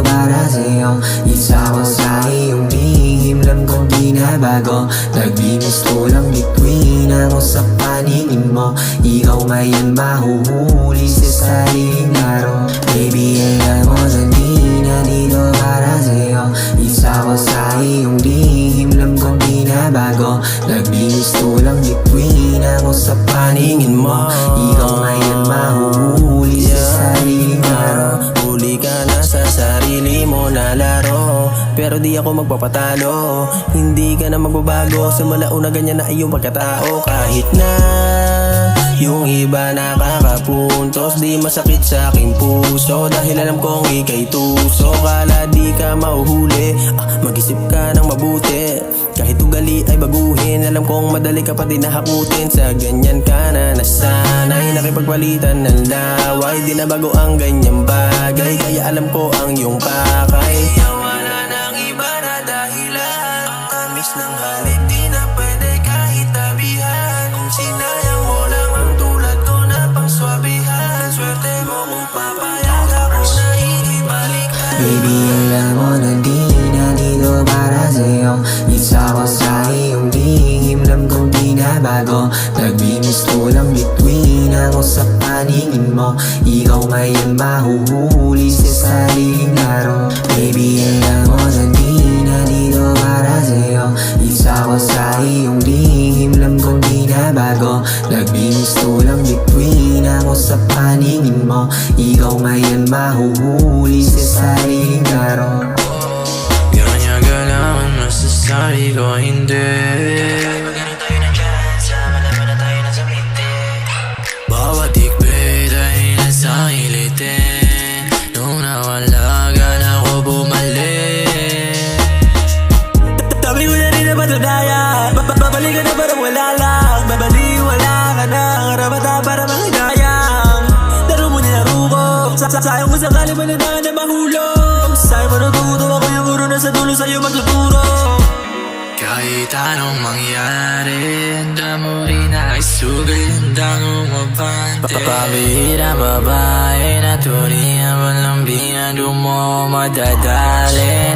para sa'yo. Isa ko sa iyong lihim, alam kong binabago. Nagbibis ko lang bituin ako sa paningin mo. Ikaw ngayon mahuhuli sa sariling laro. Baby, alam mo na di na dito para sa'yo. Isa ko sa iyong lihim, alam kong binabago. Nagbibis ko lang bituin ako sa paningin mo. Ikaw ngayon mahuhuli sa sariling laro. Huli ka na sa sarili mo na laro, pero di ako magpapatalo. Hindi ka na magbabago, simula una ganyan na iyong pagkatao. Kahit na yung iba nakakapuntos, di masakit sa aking puso, dahil alam kong ika'y tuso. Kala di ka mauhuli, mag-isip ka ng mabuti. Kahit ugali ay baguhin, alam kong madali ka pa din nahakutin. Sa ganyan ka na nasanay, nakipagpalitan ng laway. Di na bago ang ganyang bagay, kaya alam ko ang iyong pakay. Wala nang iba na dahilan, ang tamis ng halik di na pwede kahit tabihan. Kung sinayang mo lang ang tulad ko na pangswabihan, swerte mo kung papayag ako na ibalikan. Baby, alam mo na di na dito para sa'yo. Isa ko sa iyong lihim, alam kong binabago. Nagbibis ko lang bituin ako sa paningin mo. Ikaw ngayon mahuhuli sa sariling laro. Baby, alam mo na di na dito para sa'yo. Isa ko sa iyong lihim, alam kong binabago. Nagbibis ko lang bituin ako sa paningin mo. Ikaw ngayon mahuhuli sa sariling laro. Ganyaga naman masasabi ko hindi. Magkaroon tayo ng chance, malaman na tayo na sa minte. Bawat ikbit ay nasa ilitin. Nung nawala ka na ako bumalik. Sabi ko na rin na patunayan, babalik ka na parang wala lang. Babaliwala ka na, karapata para manghidayang. Laro mo nilaro ko, sayang mo sakali mo na na mahulog. Sayang mo natuto, ako yung guro na sa dulo sa'yo magtuturo. Kahit anong mangyari, handa mo rin na isugal, handa mo mabante. Pabihira babae na turingan mo ng binado mo madadali.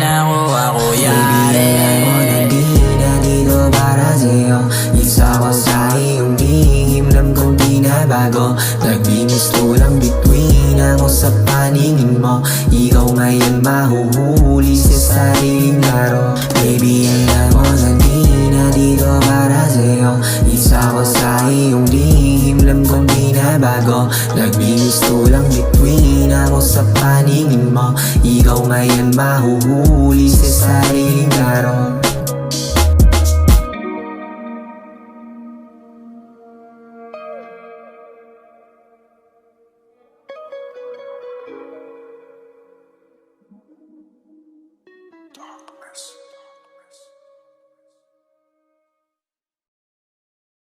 Ako yari. Baby, alam mo na di na dito para sa'yo. Isa ko sa iyong lihim, alam kong binabago. Nagbibis ko lang bituin ako sa paningin mo. Ikaw ngayon mahuhuli sa sariling laro. Baby, alam mo na di na dito para sa'yo. Isa ko sa iyong lihim, alam kong binabago. Nagbibis ko lang bituin ako sa paningin mo. Ikaw ngayon mahuhuli sa sariling